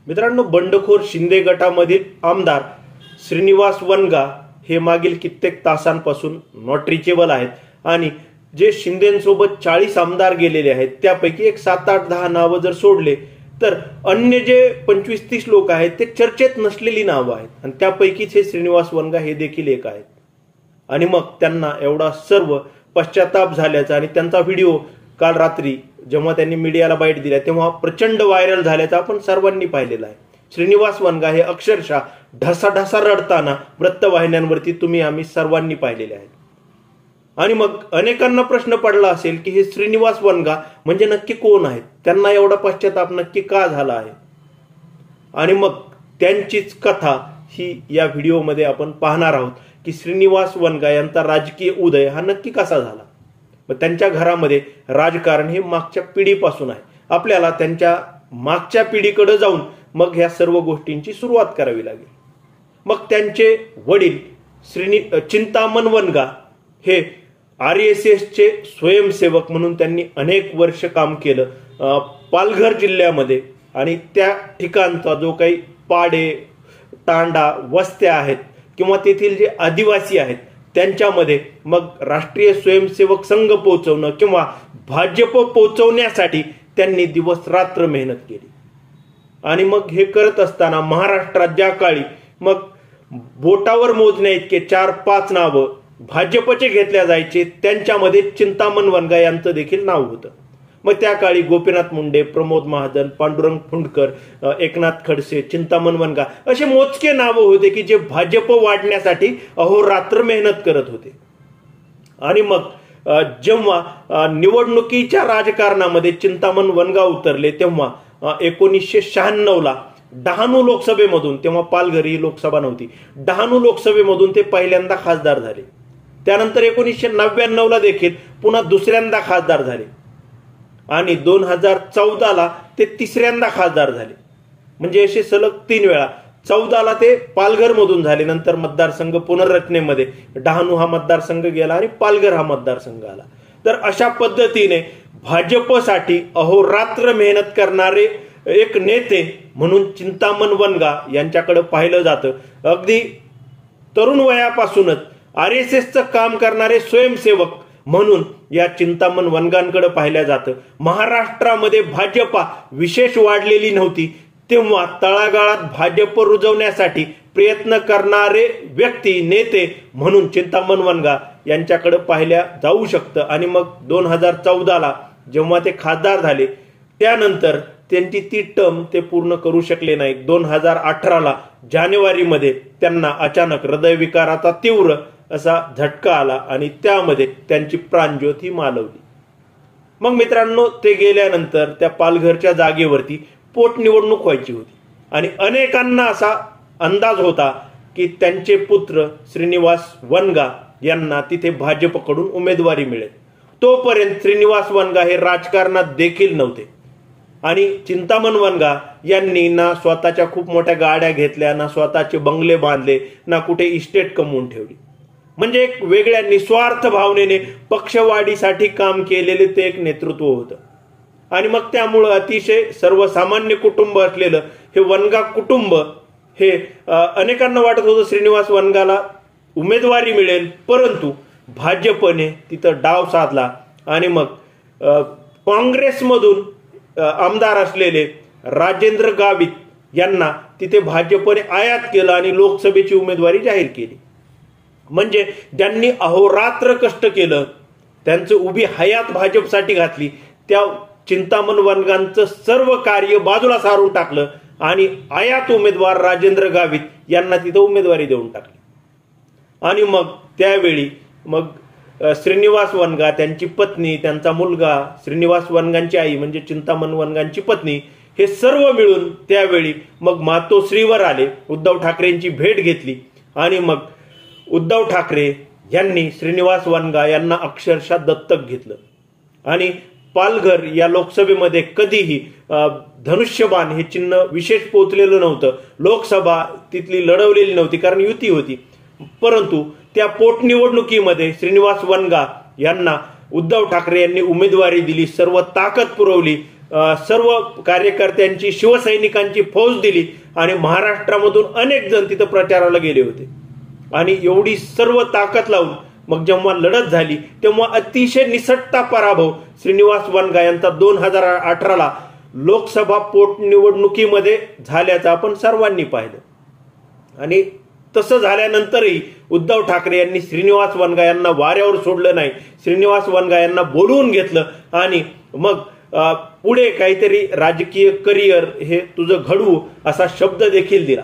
मित्रांनो, बंडखोर शिंदे गटामधील आमदार श्रीनिवास वनगा हे मागील कित्येक तासांपासून नॉट रिचेबल आहेत आणि जे शिंदेंसोबत 40 आमदार गेलेले आहेत त्यापैकी एक 7-8-10 नावं जर सोडले तर अन्य जे 25-30 लोक आहेत ते चर्चेत नसलेली नावं आहेत आणि त्यापैकीच हे श्रीनिवास वनगा हे देखील एक आहेत. आणि मग त्यांना एवढा सर्व पश्चाताप झाल्याचा आणि त्यांचा व्हिडिओ काल रात्री जेव्हा त्यांनी मीडियाला बाईट दिल्या तेव्हा प्रचंड व्हायरल झाल्याचा आपण सर्वांनी पाहिलेला आहे. श्रीनिवास वनगा हे अक्षरशः ढसाढसा रडताना वृत्तवाहिन्यांवरती तुम्ही आम्ही सर्वांनी पाहिलेले आहेत. आणि मग अनेकांना प्रश्न पडला असेल की हे श्रीनिवास वनगा म्हणजे नक्की कोण आहेत, त्यांना एवढा पश्चाताप नक्की का झाला आहे. आणि मग त्यांचीच कथा ही या व्हिडिओमध्ये आपण पाहणार आहोत की श्रीनिवास वनगा यांचा राजकीय उदय हा नक्की कसा झाला. मग त्यांच्या घरामध्ये राजकारण हे मागच्या पिढीपासून आहे. आपल्याला त्यांच्या मागच्या पिढीकडे जाऊन मग ह्या सर्व गोष्टींची सुरुवात करावी लागेल. मग त्यांचे वडील चिंतामण वनगा हे RSSचे स्वयंसेवक म्हणून त्यांनी अनेक वर्ष काम केलं पालघर जिल्ह्यामध्ये. आणि त्या ठिकाणचा जो काही पाडे तांडा वस्त्या आहेत किंवा तेथील जे आदिवासी आहेत त्यांच्यामध्ये मग राष्ट्रीय स्वयंसेवक संघ पोहोचवणं किंवा भाजप पोहोचवण्यासाठी त्यांनी दिवस रात्र मेहनत केली. आणि मग हे करत असताना महाराष्ट्रात ज्या काळी मग बोटावर मोजण्या इतके 4-5 नावं भाजपचे घेतल्या जायचे त्यांच्यामध्ये चिंतामण वनगा यांचं देखील नाव होतं. मग त्या काळी गोपीनाथ मुंडे, प्रमोद महाजन, पांडुरंग फुंडकर, एकनाथ खडसे, चिंतामण वनगा असे मोजके नावं होते की जे भाजप वाढण्यासाठी अहोरात्र मेहनत करत होते. आणि मग जेव्हा निवडणुकीच्या राजकारणामध्ये चिंतामण वनगा उतरले तेव्हा 1996ला डहाणू लोकसभेमधून, तेव्हा पालघर ही लोकसभा नव्हती, डहाणू लोकसभेमधून ते पहिल्यांदा खासदार झाले. त्यानंतर 1999ला देखील पुन्हा दुसऱ्यांदा खासदार झाले आणि 2014ला ते तिसऱ्यांदा खासदार झाले. म्हणजे असे सलग 3 वेळा. 14ला ते पालघर मधून झाले, नंतर मतदारसंघ पुनर्रचनेमध्ये डहाणू हा मतदारसंघ गेला आणि पालघर हा मतदारसंघ आला. तर अशा पद्धतीने भाजपसाठी अहोरात्र मेहनत करणारे एक नेते म्हणून चिंतामण वनगा यांच्याकडे पाहिलं जातं. अगदी तरुण वयापासूनच RSSचं काम करणारे स्वयंसेवक म्हणून या चिंतामण वनगांकडे पाहिलं जातं. महाराष्ट्रामध्ये भाजपा विशेष वाढलेली नव्हती तेव्हा तळागाळात भाजप रुजवण्यासाठी प्रयत्न करणारे व्यक्ती, नेते म्हणून चिंतामण वनगा यांच्याकडे पाहिल्या जाऊ शकतं. आणि मग 2014ला जेव्हा ते खासदार झाले त्यानंतर त्यांची ती टर्म ते पूर्ण करू शकले नाही. 2018ला जानेवारीमध्ये त्यांना अचानक हृदयविकाराचा तीव्र असा झटका आला आणि त्यामध्ये त्यांची प्राणज्योत ही मालवली. मग मित्रांनो, ते गेल्यानंतर त्या पालघरच्या जागेवरती पोटनिवडणूक व्हायची होती आणि अनेकांना असा अंदाज होता की त्यांचे पुत्र श्रीनिवास वनगा यांना तिथे भाजपकडून उमेदवारी मिळेल. तोपर्यंत श्रीनिवास वनगा हे राजकारणात देखील नव्हते आणि चिंतामण वनगा यांनी ना स्वतःच्या खूप मोठ्या गाड्या घेतल्या, ना स्वतःचे बंगले बांधले, ना कुठे इस्टेट कमवून ठेवली. म्हणजे एक वेगळ्या निस्वार्थ भावनेने पक्षवाढीसाठी काम केलेले ते एक नेतृत्व होतं. आणि मग त्यामुळं अतिशय सर्वसामान्य कुटुंब असलेलं हे वनगा कुटुंब हे अनेकांना वाटत होतं श्रीनिवास वनगाला उमेदवारी मिळेल, परंतु भाजपने तिथं डाव साधला आणि मग काँग्रेसमधून आमदार असलेले राजेंद्र गावित यांना तिथे भाजपने आयात केलं आणि लोकसभेची उमेदवारी जाहीर केली. म्हणजे ज्यांनी अहोरात्र कष्ट केलं, त्यांचं उभी हयात भाजपसाठी घातली, त्या चिंतामण वनगांचं सर्व कार्य बाजूला सारून टाकलं आणि आयात उमेदवार राजेंद्र गावित यांना तिथं उमेदवारी देऊन टाकली. आणि मग त्यावेळी मग श्रीनिवास वनगा, त्यांची पत्नी, त्यांचा मुलगा, श्रीनिवास वनगांची आई म्हणजे चिंतामण वनगांची पत्नी हे सर्व मिळून त्यावेळी मग मातोश्रीवर आले, उद्धव ठाकरेंची भेट घेतली आणि मग उद्धव ठाकरे यांनी श्रीनिवास वनगा यांना अक्षरशः दत्तक घेतलं. आणि पालघर या लोकसभेमध्ये कधीही धनुष्यबाण हे चिन्ह विशेष पोचलेलं नव्हतं. लोकसभा तिथली लढवलेली नव्हती कारण युती होती, परंतु त्या पोटनिवडणुकीमध्ये श्रीनिवास वनगा यांना उद्धव ठाकरे यांनी उमेदवारी दिली, सर्व ताकद पुरवली सर्व कार्यकर्त्यांची शिवसैनिकांची फौज दिली आणि महाराष्ट्रामधून अनेक जण तिथं प्रचाराला गेले होते. आणि एवढी सर्व ताकद लावून मग जेव्हा लढत झाली तेव्हा अतिशय निसटता पराभव श्रीनिवास वनगा यांचा 2018ला लोकसभा पोटनिवडणुकीमध्ये झाल्याचं आपण सर्वांनी पाहिलं. आणि तसं झाल्यानंतरही उद्धव ठाकरे यांनी श्रीनिवास वनगा यांना वाऱ्यावर सोडलं नाही. श्रीनिवास वनगा यांना बोलवून घेतलं आणि मग पुढे काहीतरी राजकीय करिअर हे तुझं घडवू असा शब्द देखील दिला.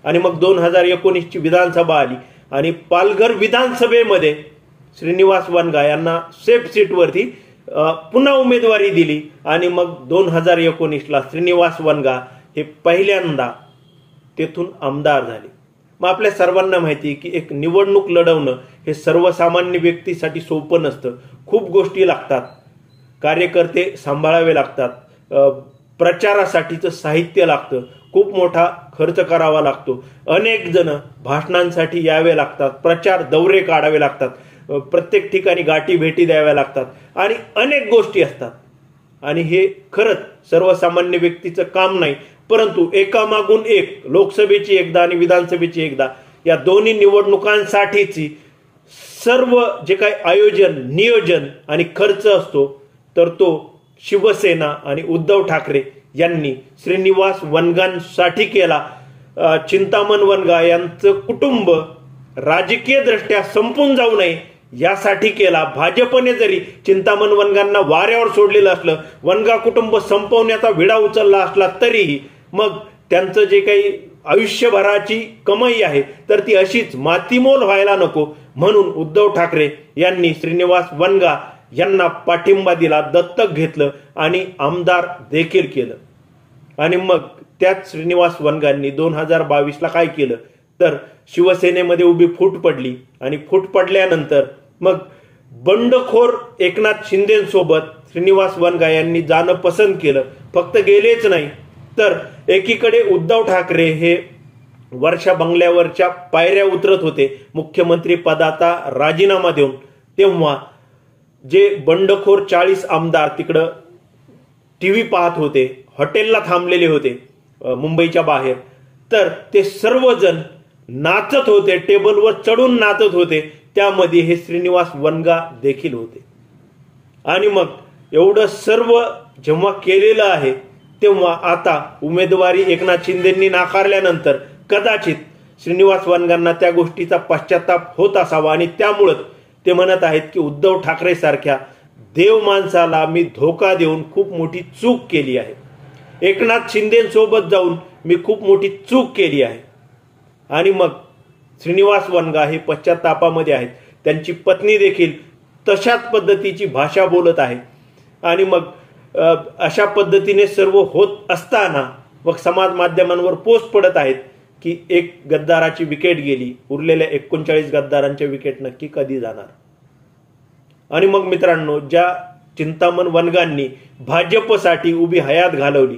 आणि मग 2019ची विधानसभा आली आणि पालघर विधानसभेमध्ये श्रीनिवास वनगा यांना सेफ सीटवरती पुन्हा उमेदवारी दिली आणि मग 2019ला श्रीनिवास वनगा हे पहिल्यांदा तेथून आमदार झाले. मग आपल्या सर्वांना माहिती आहे की एक निवडणूक लढवणं हे सर्वसामान्य व्यक्तीसाठी सोपं नसतं. खूप गोष्टी लागतात, कार्यकर्ते सांभाळावे लागतात, प्रचारासाठीचं साहित्य लागतं, खूप मोठा खर्च करावा लागतो, अनेक जण भाषणांसाठी यावे लागतात, प्रचार दौरे काढावे लागतात, प्रत्येक ठिकाणी गाठी भेटी द्याव्या लागतात आणि अनेक गोष्टी असतात. आणि हे खरंच सर्वसामान्य व्यक्तीचं काम नाही. परंतु एकामागून एक, लोकसभेची एकदा आणि विधानसभेची एकदा, या दोन्ही निवडणुकांसाठीची सर्व जे काही आयोजन, नियोजन आणि खर्च असतो तर तो शिवसेना आणि उद्धव ठाकरे यांनी श्रीनिवास वनगांसाठी केला. चिंतामण वनगा यांचं कुटुंब राजकीय दृष्ट्या संपून जाऊ नये यासाठी केला. भाजपने जरी चिंतामण वनगांना वाऱ्यावर सोडलेलं असलं, वनगा कुटुंब संपवण्याचा विडा उचलला असला तरीही मग त्यांचं जे काही आयुष्यभराची कमाई आहे तर ती अशीच मातीमोल व्हायला नको म्हणून उद्धव ठाकरे यांनी श्रीनिवास वनगा यांना पाठिंबा दिला, दत्तक घेतलं आणि आमदार देखील केलं. आणि मग त्याच श्रीनिवास वनगांनी 2022ला काय केलं तर शिवसेनेमध्ये उभी फूट पडली आणि फूट पडल्यानंतर मग बंडखोर एकनाथ शिंदेसोबत श्रीनिवास वनगा यांनी जाणं पसंत केलं. फक्त गेलेच नाही तर एकीकडे उद्धव ठाकरे हे वर्षा बंगल्यावरच्या पायऱ्या उतरत होते मुख्यमंत्री पदाचा राजीनामा देऊन, तेव्हा जे बंडखोर 40 आमदार तिकडं टीव्ही पाहत होते, हॉटेलला थांबलेले होते मुंबईच्या बाहेर, तर ते सर्वजण नाचत होते, टेबलवर चढून नाचत होते. त्यामध्ये हे श्रीनिवास वनगा देखील होते. आणि मग एवढं सर्व जेव्हा केलेलं आहे तेव्हा आता उमेदवारी एकनाथ शिंदेंनी नाकारल्यानंतर कदाचित श्रीनिवास वनगांना त्या गोष्टीचा पश्चाताप होत असावा आणि त्यामुळं ते म्हणत आहेत की उद्धव ठाकरे सारख्या देव माणसाला मी धोका देऊन खूप मोठी चूक केली आहे. एकनाथ शिंदेसोबत जाऊन मी खूप मोठी चूक केली आहे. आणि मग श्रीनिवास वनगा हे पश्चातापामध्ये आहेत. त्यांची पत्नी देखील तशाच पद्धतीची भाषा बोलत आहे. आणि मग अशा पद्धतीने सर्व होत असताना मग समाज माध्यमांवर पोस्ट पडत आहेत की एक गद्दाराची विकेट गेली, उरलेल्या 39 गद्दारांच्या विकेट नक्की कधी जाणार. आणि मग मित्रांनो, ज्या चिंतामण वनगांनी भाजपसाठी उभी हयात घालवली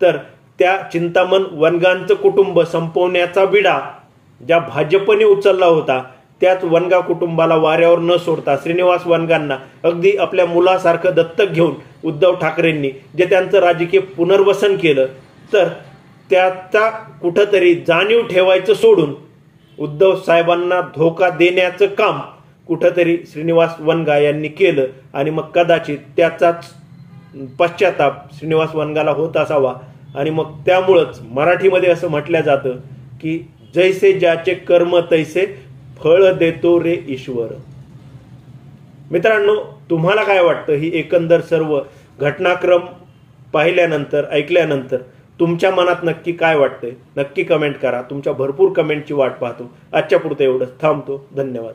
तर त्या चिंतामण वनगांचं कुटुंब संपवण्याचा विडा ज्या भाजपने उचलला होता त्याच वनगा कुटुंबाला वाऱ्यावर न सोडता श्रीनिवास वनगांना अगदी आपल्या मुलासारखं दत्तक घेऊन उद्धव ठाकरेंनी जे त्यांचं राजकीय पुनर्वसन केलं तर त्याचा कुठंतरी जाणीव ठेवायचं सोडून उद्धव साहेबांना धोका देण्याचं काम कुठंतरी श्रीनिवास वनगा यांनी केलं. आणि मग कदाचित त्याचाच पश्चाताप श्रीनिवास वनगाला होत असावा. आणि मग त्यामुळंच मराठीमध्ये असं म्हटलं जातं की जैसे ज्याचे कर्म तैसे फळ देतो रे ईश्वर. मित्रांनो, तुम्हाला काय वाटतं ही एकंदर सर्व घटनाक्रम पाहिल्यानंतर, ऐकल्यानंतर तुमच्या मनात नक्की काय वाटतंय? नक्की कमेंट करा. तुमच्या भरपूर कमेंटची वाट पाहतो. आजच्या पुरतं एवढंच, थांबतो. धन्यवाद.